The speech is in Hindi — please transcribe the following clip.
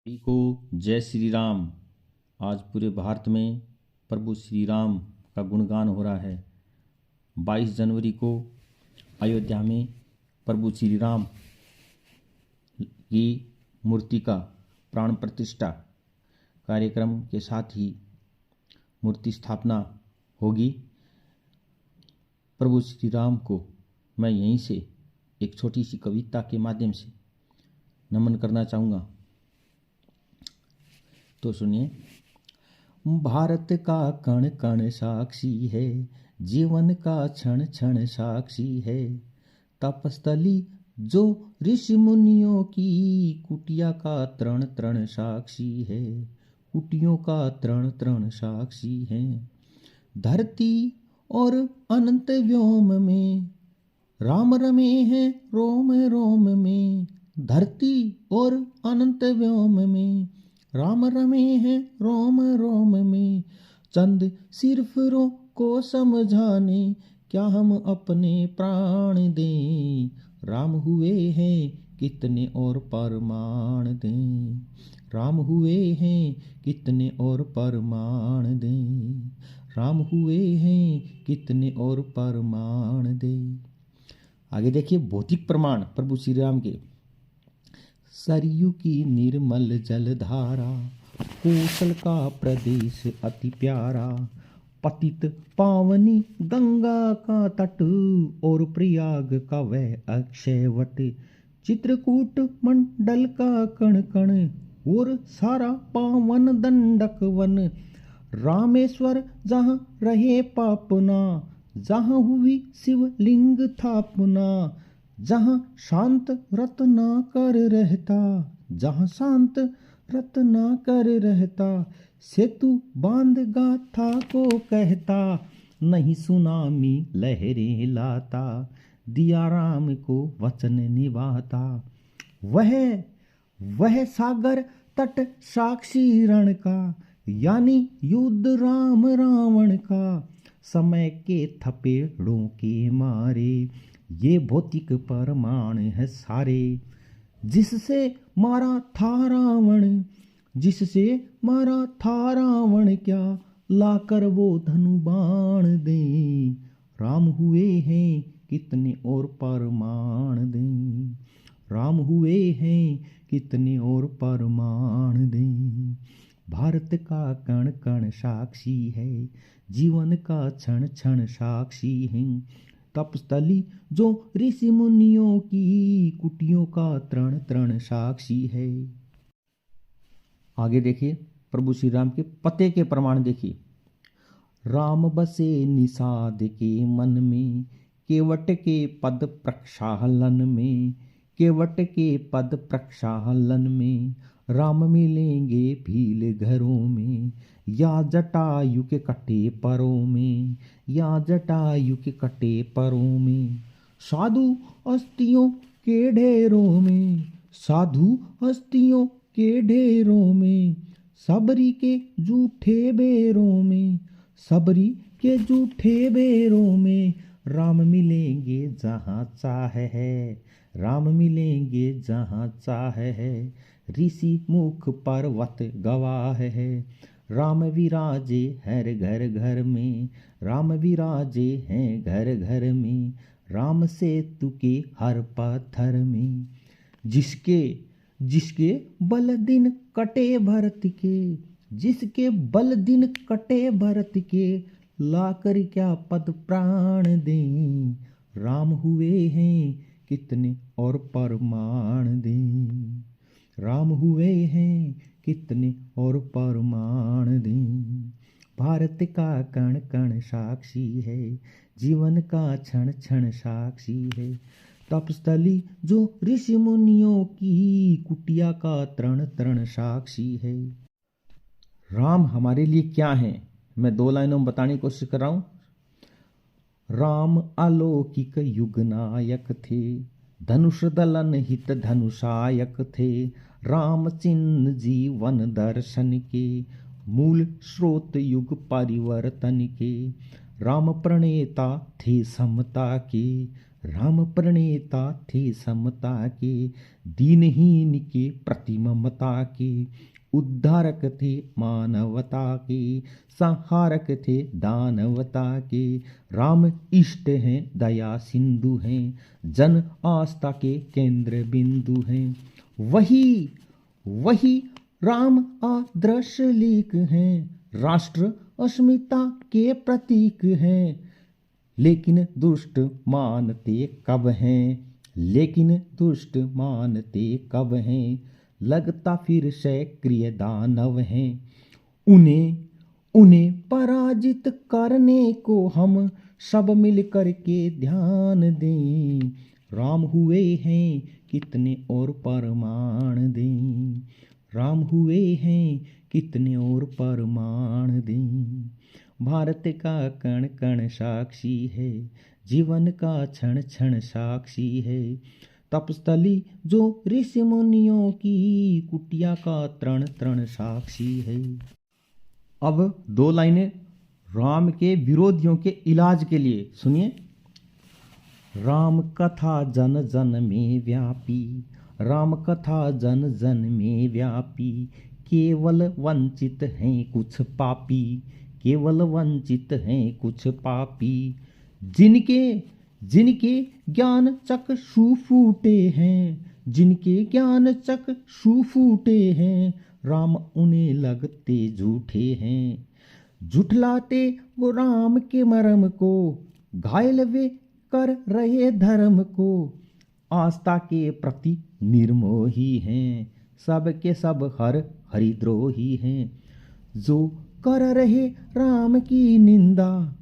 सभी को जय श्री राम। आज पूरे भारत में प्रभु श्री राम का गुणगान हो रहा है। 22 जनवरी को अयोध्या में प्रभु श्री राम की मूर्ति का प्राण प्रतिष्ठा कार्यक्रम के साथ ही मूर्ति स्थापना होगी। प्रभु श्री राम को मैं यहीं से एक छोटी सी कविता के माध्यम से नमन करना चाहूँगा, तो सुनिए। भारत का कण कण साक्षी है, जीवन का क्षण क्षण साक्षी है। तपस्थली जो ऋषि मुनियों की, कुटिया का तृण तृण साक्षी है, कुटियों का तृण तृण साक्षी है। धरती और अनंत व्योम में राम रमे हैं रोम रोम में। धरती और अनंत व्योम में राम रमे हैं रोम रोम में। चंद सिर्फ रो को समझाने, क्या हम अपने प्राण दें। राम हुए हैं कितने और परमाण दें। राम हुए हैं कितने और परमाण दें। राम हुए हैं कितने और परमाण दें। आगे देखिए भौतिक प्रमाण प्रभु श्री राम के। सरयू की निर्मल जलधारा, कौशल का प्रदेश अति प्यारा। पतित पावनी गंगा का तट, और प्रयाग का वह अक्षय वट। चित्रकूट मंडल का कण कण, और सारा पावन दंडक वन। रामेश्वर जहाँ रहे पापना, जहाँ हुई शिवलिंग थापना। जहाँ शांत रत्नाकर रहता, जहाँ शांत रत्नाकर रहता। सेतु बांध गाथा को कहता, नहीं सुनामी लहरें लाता। दिया राम को वचन निभाता। वह सागर तट साक्षी रण का, यानी युद्ध राम रावण का। समय के थपेड़ों के मारे, ये भौतिक परमाण है सारे। जिससे मारा था रावण, जिससे मारा था रावण, क्या लाकर वो धनु बाण दे। राम हुए हैं कितने और परमाण दें। राम हुए हैं कितने और परमाण दें। भारत का कण कण साक्षी है, जीवन का क्षण क्षण साक्षी है। तपस्थली जो ऋषि मुनियों की, कुटियों का तृण तृण साक्षी है। आगे देखिए प्रभु श्री राम के पते के प्रमाण देखिए। राम बसे निषाद के मन में, केवट के पद प्रक्षालन में। केवट के पद प्रक्षालन में, राम मिलेंगे भील घरों में। या जटायु के कटे परों में, या जटायु के कटे परों में। साधु अस्थियों के ढेरों में, साधु अस्थियों के ढेरों में। सबरी के जूठे बेरों में, सबरी के जूठे बेरों में। राम मिलेंगे जहाँ चाह है, राम मिलेंगे जहाँ चाह है। ऋषि मुख पर्वत गवाह है, राम विराजे हर घर घर में। राम विराजे हैं घर घर में, राम सेतु के हर पत्थर में। जिसके बल दिन कटे भरत के, जिसके बल दिन कटे भरत के। लाकर क्या पद प्राण दें। राम हुए हैं कितने और परमाण दें। राम हुए हैं कितने और परमाण दें। भारत का कण कण साक्षी है, जीवन का क्षण क्षण साक्षी है। तपस्थली जो ऋषि मुनियों की, कुटिया का तृण तृण साक्षी है। राम हमारे लिए क्या है, मैं 2 लाइनों में बताने की कोशिश कर रहा हूँ। राम अलौकिक युग नायक थे, धनुष दलन हित धनुषायक थे। राम चिन्ह जीवन दर्शन के, मूल स्रोत युग परिवर्तन के। राम प्रणेता थे समता के, राम प्रणेता थे समता के, दीनहीन के प्रति ममता के, उद्धारक थे मानवता के, संहारक थे दानवता के। राम इष्ट हैं, दया सिंधु हैं, जन आस्था के केंद्र बिंदु हैं। वही राम आदर्श लीक हैं, राष्ट्र अस्मिता के प्रतीक हैं। लेकिन दुष्ट मानते कब हैं, लेकिन दुष्ट मानते कब हैं, लगता फिर सक्रिय दानव हैं। उन्हें पराजित करने को हम सब मिल कर के ध्यान दें। राम हुए हैं कितने और प्रमाण दें, राम हुए हैं कितने और प्रमाण दें। भारत का कण कण साक्षी है, जीवन का क्षण क्षण साक्षी है। तपस्थली जो ऋषि मुनियों की, कुटिया का तृण तृण साक्षी है। अब 2 लाइनें राम के विरोधियों के इलाज के लिए सुनिए। राम कथा जन जन में व्यापी, राम कथा जन जन में व्यापी। केवल वंचित हैं कुछ पापी, केवल वंचित हैं कुछ पापी। जिनके ज्ञान चक्षु फूटे हैं, जिनके ज्ञान चक्षु फूटे हैं। राम उन्हें लगते झूठे हैं, झुठलाते वो राम के मर्म को। घायल वे कर रहे धर्म को, आस्था के प्रति निर्मोही हैं। सब के सब हरिद्रोही हैं, जो कर रहे राम की निंदा।